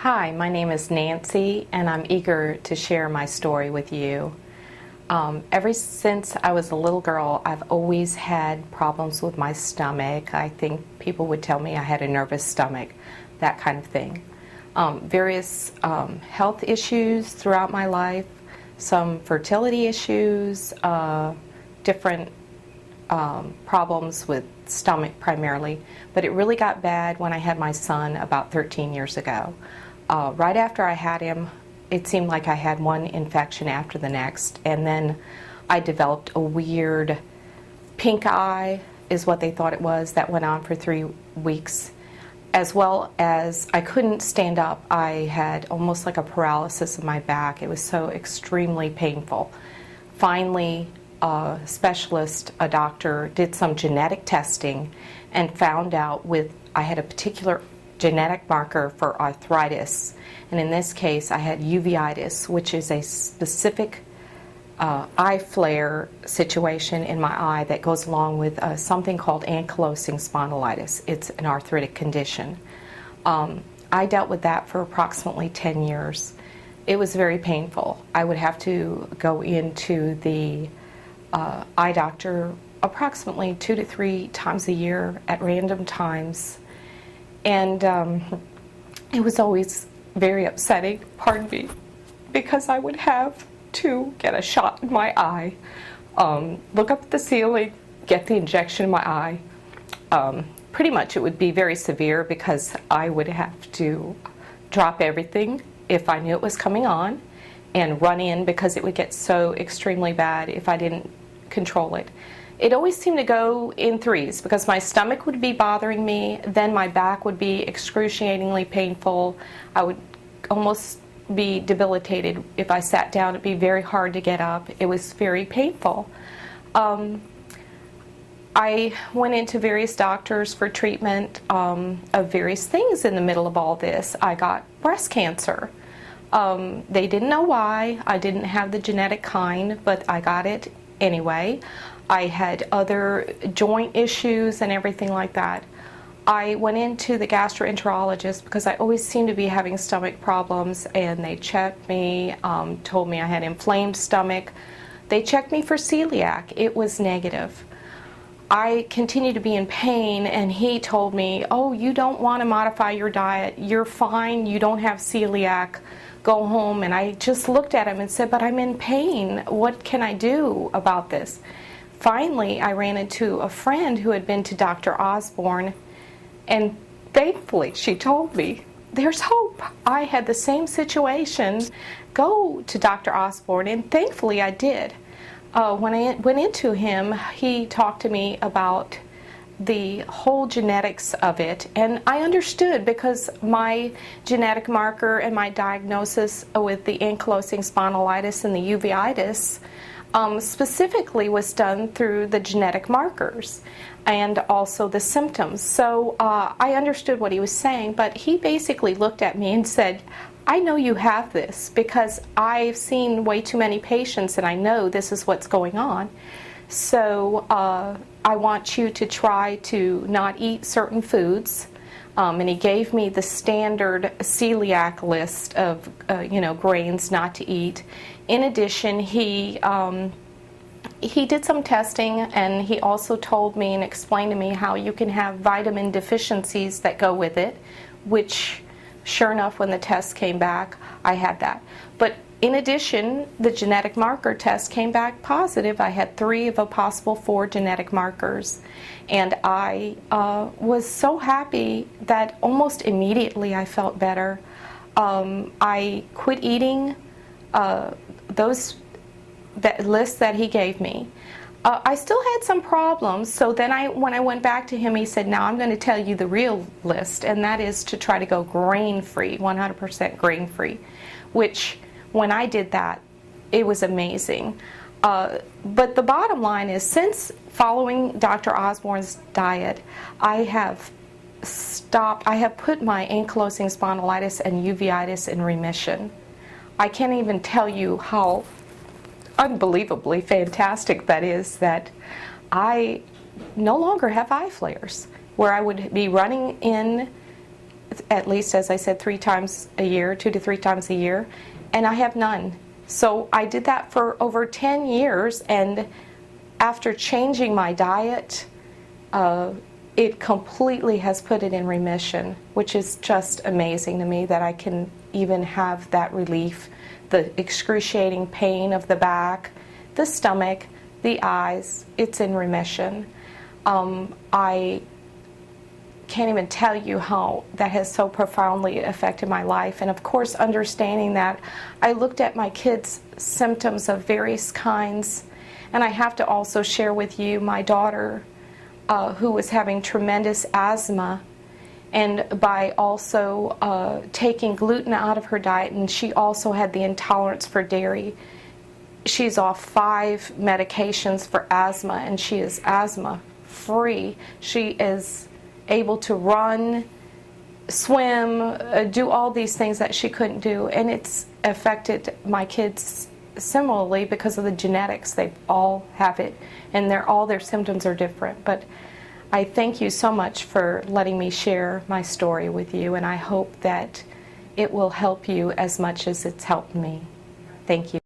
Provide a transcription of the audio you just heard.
Hi, my name is Nancy, and I'm eager to share my story with you. Ever since I was a little girl, I've always had problems with my stomach. I think people would tell me I had a nervous stomach, that kind of thing. Various health issues throughout my life, some fertility issues, different problems with stomach primarily, but it really got bad when I had my son about 13 years ago. Right after I had him, it seemed like I had one infection after the next, and then I developed a weird pink eye, is what they thought it was, that went on for 3 weeks, as well as I couldn't stand up. I had almost like a paralysis of my back. It was so extremely painful. Finally, a specialist, a doctor, did some genetic testing and found out I had a particular genetic marker for arthritis, and in this case I had uveitis, which is a specific eye flare situation in my eye that goes along with something called Ankylosing Spondylitis. It's an arthritic condition. I dealt with that for approximately 10 years. It was very painful. I would have to go into the eye doctor approximately 2 to 3 times a year at random times. And it was always very upsetting, pardon me, because I would have to get a shot in my eye, look up at the ceiling, get the injection in my eye. Pretty much it would be very severe because I would have to drop everything if I knew it was coming on and run in because it would get so extremely bad if I didn't control it. It always seemed to go in threes because my stomach would be bothering me, then my back would be excruciatingly painful. I would almost be debilitated. If I sat down, it'd be very hard to get up. It was very painful. I went into various doctors for treatment of various things in the middle of all this. I got breast cancer. They didn't know why. I didn't have the genetic kind, but I got it anyway. I had other joint issues and everything like that. I went into the gastroenterologist because I always seemed to be having stomach problems, and they checked me, told me I had inflamed stomach. They checked me for celiac. It was negative. I continued to be in pain, and he told me, oh, you don't want to modify your diet. You're fine. You don't have celiac. Go home. And I just looked at him and said, but I'm in pain. What can I do about this? Finally, I ran into a friend who had been to Dr. Osborne, and thankfully she told me, there's hope. I had the same situation. Go to Dr. Osborne, and thankfully I did. When I went into him, he talked to me about the whole genetics of it, and I understood because my genetic marker and my diagnosis with the ankylosing spondylitis and the uveitis specifically was done through the genetic markers and also the symptoms. So I understood what he was saying, but he basically looked at me and said, I know you have this because I've seen way too many patients and I know this is what's going on. So I want you to try to not eat certain foods. And he gave me the standard celiac list of grains not to eat. In addition, he did some testing, and he also told me and explained to me how you can have vitamin deficiencies that go with it, which sure enough, when the test came back, I had that. But in addition, the genetic marker test came back positive. I had 3 of a possible 4 genetic markers. And I was so happy that almost immediately I felt better. I quit eating that list that he gave me. I still had some problems, so then when I went back to him, he said, now I'm going to tell you the real list, and that is to try to go grain-free, 100% grain-free, which when I did that, it was amazing. But the bottom line is, since following Dr. Osborne's diet, I have put my ankylosing spondylitis and uveitis in remission. I can't even tell you how unbelievably fantastic that is, that I no longer have eye flares, where I would be running in at least, as I said, 3 times a year, 2 to 3 times a year, and I have none. So I did that for over 10 years, and after changing my diet, it completely has put it in remission, which is just amazing to me that I can even have that relief. The excruciating pain of the back, the stomach, the eyes, it's in remission. I can't even tell you how that has so profoundly affected my life. And of course, understanding that, I looked at my kids' symptoms of various kinds, and I have to also share with you my daughter, who was having tremendous asthma, and by also taking gluten out of her diet, and she also had the intolerance for dairy. She's off 5 medications for asthma, and she is asthma free. She is able to run, swim, do all these things that she couldn't do, and it's affected my kids similarly because of the genetics. They all have it, and all their symptoms are different. But I thank you so much for letting me share my story with you, and I hope that it will help you as much as it's helped me. Thank you.